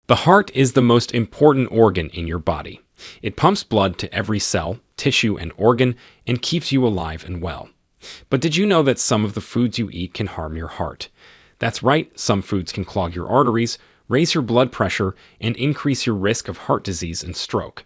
The heart is the most important organ in your body. It pumps blood to every cell, tissue, and organ and keeps you alive and well. But did you know that some of the foods you eat can harm your heart? That's right, some foods can clog your arteries, raise your blood pressure, and increase your risk of heart disease and stroke.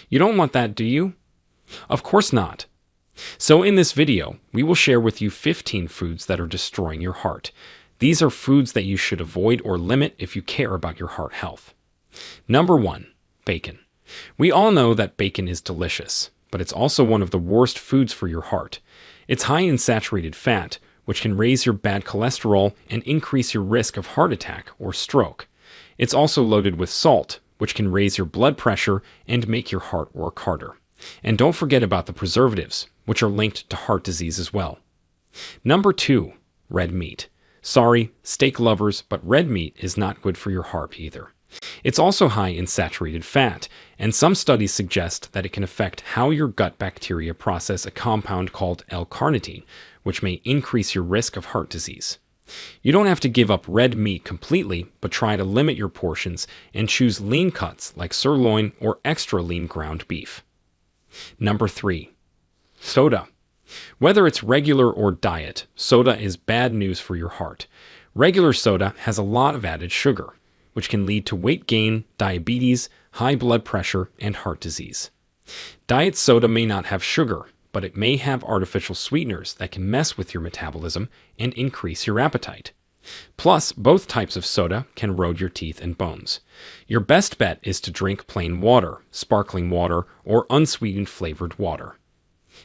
You don't want that, do you? Of course not. So in this video, we will share with you 15 foods that are destroying your heart. These are foods that you should avoid or limit if you care about your heart health. Number 1. Bacon. We all know that bacon is delicious, but it's also one of the worst foods for your heart. It's high in saturated fat, which can raise your bad cholesterol and increase your risk of heart attack or stroke. It's also loaded with salt, which can raise your blood pressure and make your heart work harder. And don't forget about the preservatives, which are linked to heart disease as well. Number 2. Red meat. Sorry, steak lovers, but red meat is not good for your heart either. It's also high in saturated fat, and some studies suggest that it can affect how your gut bacteria process a compound called L-carnitine, which may increase your risk of heart disease. You don't have to give up red meat completely, but try to limit your portions and choose lean cuts like sirloin or extra lean ground beef. Number 3. Soda. Whether it's regular or diet, soda is bad news for your heart. Regular soda has a lot of added sugar, which can lead to weight gain, diabetes, high blood pressure, and heart disease. Diet soda may not have sugar, but it may have artificial sweeteners that can mess with your metabolism and increase your appetite. Plus, both types of soda can erode your teeth and bones. Your best bet is to drink plain water, sparkling water, or unsweetened flavored water.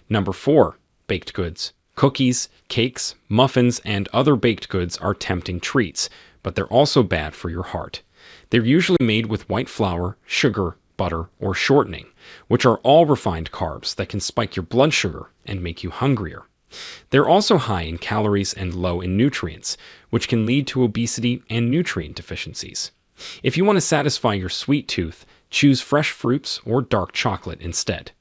Number 4. Baked goods. Cookies, cakes, muffins, and other baked goods are tempting treats, but they're also bad for your heart. They're usually made with white flour, sugar, butter, or shortening, which are all refined carbs that can spike your blood sugar and make you hungrier. They're also high in calories and low in nutrients, which can lead to obesity and nutrient deficiencies. If you want to satisfy your sweet tooth, choose fresh fruits or dark chocolate instead.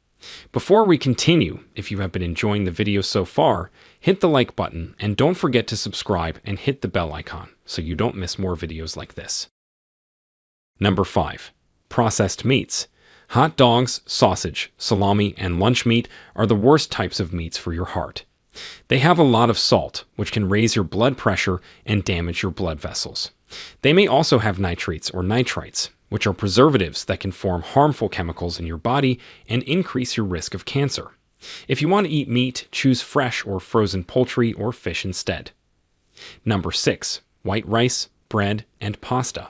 Before we continue, if you have been enjoying the video so far, hit the like button and don't forget to subscribe and hit the bell icon so you don't miss more videos like this. Number 5. Processed meats. Hot dogs, sausage, salami, and lunch meat are the worst types of meats for your heart. They have a lot of salt, which can raise your blood pressure and damage your blood vessels. They may also have nitrates or nitrites, which are preservatives that can form harmful chemicals in your body and increase your risk of cancer. If you want to eat meat, choose fresh or frozen poultry or fish instead. Number 6. White rice, bread, and pasta.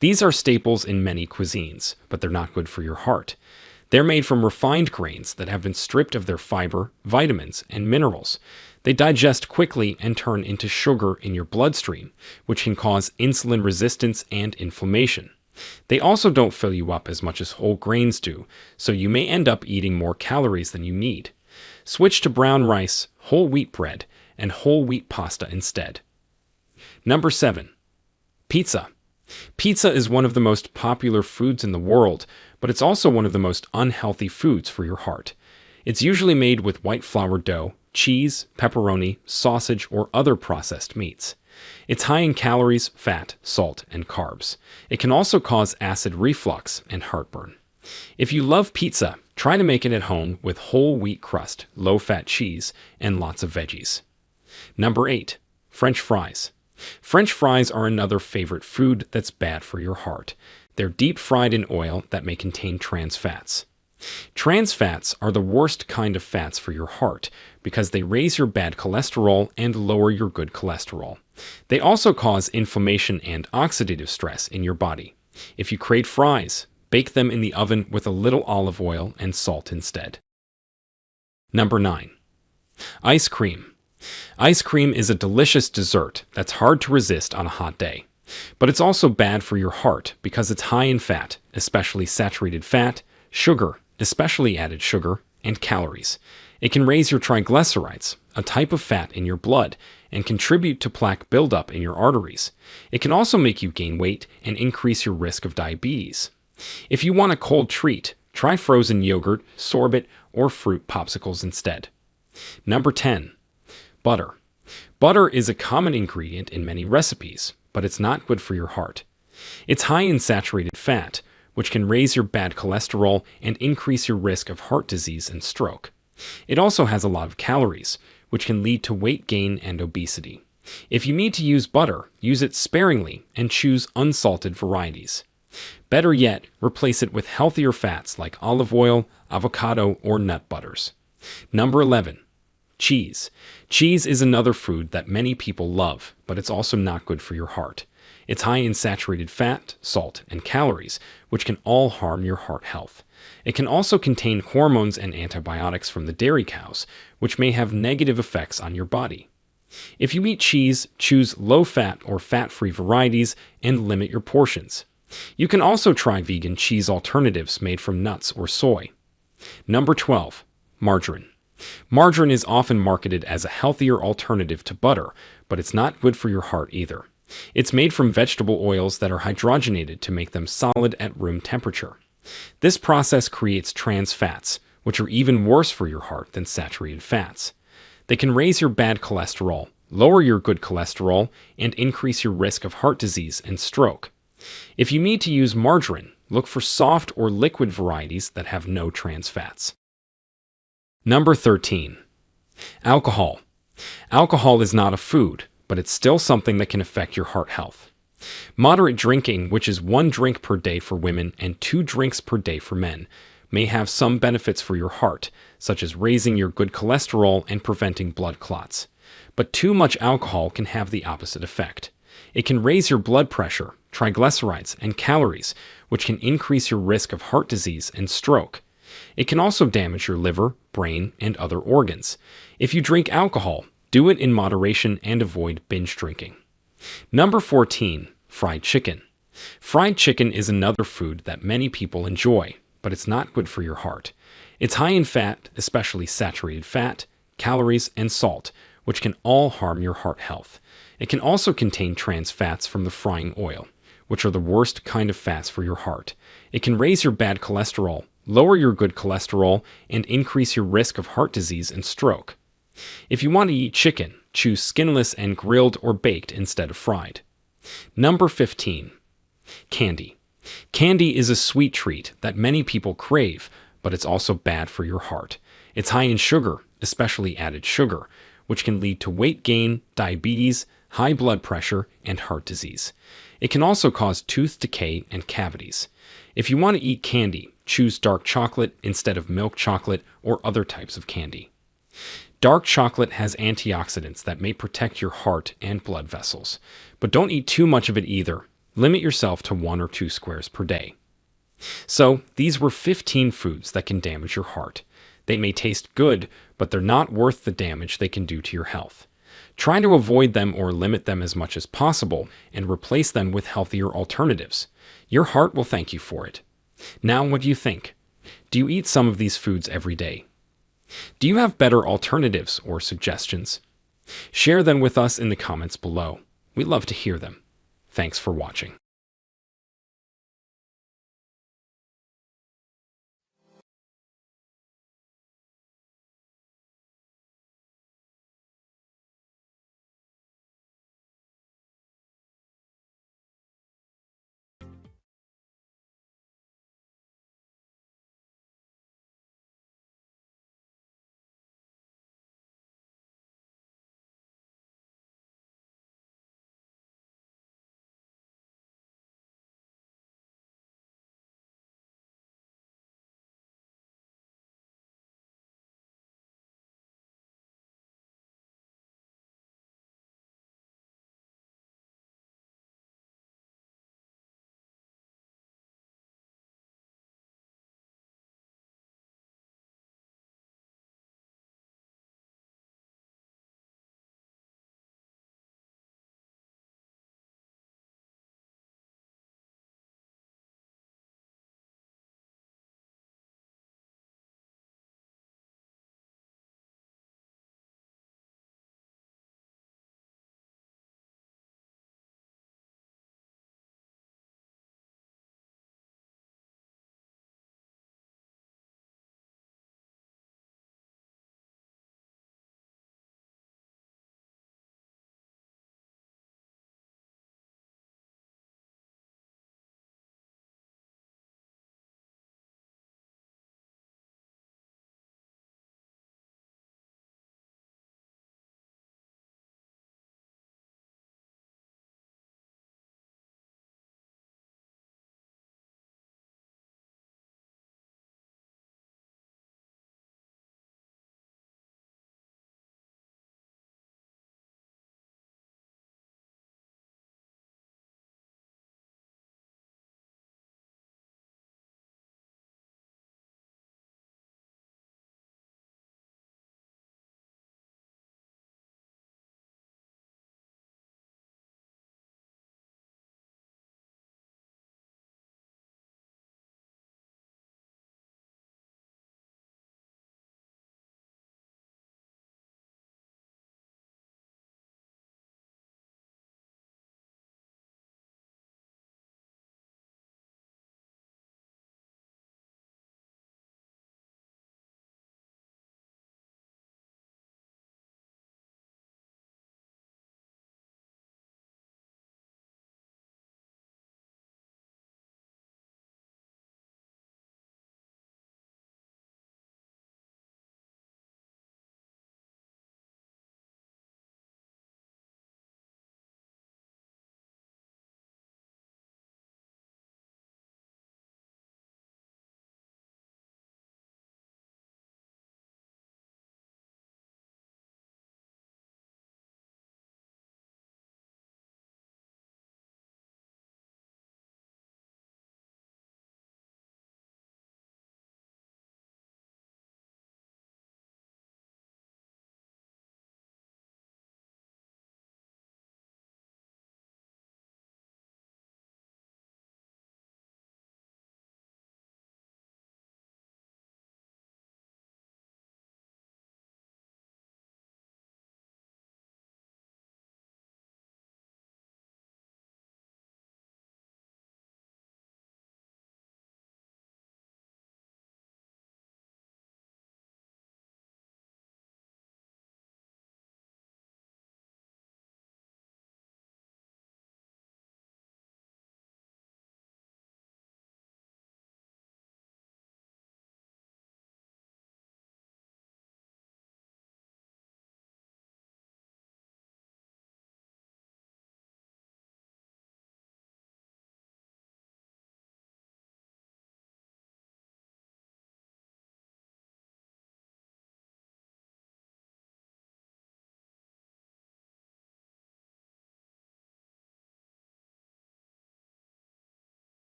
These are staples in many cuisines, but they're not good for your heart. They're made from refined grains that have been stripped of their fiber, vitamins, and minerals. They digest quickly and turn into sugar in your bloodstream, which can cause insulin resistance and inflammation. They also don't fill you up as much as whole grains do, so you may end up eating more calories than you need. Switch to brown rice, whole wheat bread, and whole wheat pasta instead. Number 7. Pizza. Pizza is one of the most popular foods in the world, but it's also one of the most unhealthy foods for your heart. It's usually made with white flour dough, cheese, pepperoni, sausage, or other processed meats. It's high in calories, fat, salt, and carbs. It can also cause acid reflux and heartburn. If you love pizza, try to make it at home with whole wheat crust, low-fat cheese, and lots of veggies. Number 8. French fries. French fries are another favorite food that's bad for your heart. They're deep fried in oil that may contain trans fats. Trans fats are the worst kind of fats for your heart because they raise your bad cholesterol and lower your good cholesterol. They also cause inflammation and oxidative stress in your body. If you crave fries, bake them in the oven with a little olive oil and salt instead. Number 9. Ice cream. Ice cream is a delicious dessert that's hard to resist on a hot day. But it's also bad for your heart because it's high in fat, especially saturated fat, sugar, especially added sugar, and calories. It can raise your triglycerides, a type of fat in your blood, and contribute to plaque buildup in your arteries. It can also make you gain weight and increase your risk of diabetes. If you want a cold treat, try frozen yogurt, sorbet, or fruit popsicles instead. Number 10. Butter. Butter is a common ingredient in many recipes, but it's not good for your heart. It's high in saturated fat, which can raise your bad cholesterol and increase your risk of heart disease and stroke. It also has a lot of calories, which can lead to weight gain and obesity. If you need to use butter, use it sparingly and choose unsalted varieties. Better yet, replace it with healthier fats like olive oil, avocado, or nut butters. Number 11. Cheese. Cheese is another food that many people love, but it's also not good for your heart. It's high in saturated fat, salt, and calories, which can all harm your heart health. It can also contain hormones and antibiotics from the dairy cows, which may have negative effects on your body. If you eat cheese, choose low-fat or fat-free varieties and limit your portions. You can also try vegan cheese alternatives made from nuts or soy. Number 12. Margarine. Margarine is often marketed as a healthier alternative to butter, but it's not good for your heart either. It's made from vegetable oils that are hydrogenated to make them solid at room temperature. This process creates trans fats, which are even worse for your heart than saturated fats. They can raise your bad cholesterol, lower your good cholesterol, and increase your risk of heart disease and stroke. If you need to use margarine, look for soft or liquid varieties that have no trans fats. Number 13. Alcohol. Alcohol is not a food, but it's still something that can affect your heart health. Moderate drinking, which is 1 drink per day for women and 2 drinks per day for men, may have some benefits for your heart, such as raising your good cholesterol and preventing blood clots. But too much alcohol can have the opposite effect. It can raise your blood pressure, triglycerides, and calories, which can increase your risk of heart disease and stroke. It can also damage your liver, brain, and other organs. If you drink alcohol, do it in moderation and avoid binge drinking. Number 14. Fried chicken. Fried chicken is another food that many people enjoy, but it's not good for your heart. It's high in fat, especially saturated fat, calories, and salt, which can all harm your heart health. It can also contain trans fats from the frying oil, which are the worst kind of fats for your heart. It can raise your bad cholesterol, lower your good cholesterol, and increase your risk of heart disease and stroke. If you want to eat chicken, choose skinless and grilled or baked instead of fried. Number 15. Candy. Candy is a sweet treat that many people crave, but it's also bad for your heart. It's high in sugar, especially added sugar, which can lead to weight gain, diabetes, high blood pressure, and heart disease. It can also cause tooth decay and cavities. If you want to eat candy, choose dark chocolate instead of milk chocolate or other types of candy. Dark chocolate has antioxidants that may protect your heart and blood vessels, but don't eat too much of it either. Limit yourself to 1 or 2 squares per day. So, these were 15 foods that can damage your heart. They may taste good, but they're not worth the damage they can do to your health. Try to avoid them or limit them as much as possible and replace them with healthier alternatives. Your heart will thank you for it. Now, what do you think? Do you eat some of these foods every day? Do you have better alternatives or suggestions? Share them with us in the comments below. We'd love to hear them. Thanks for watching.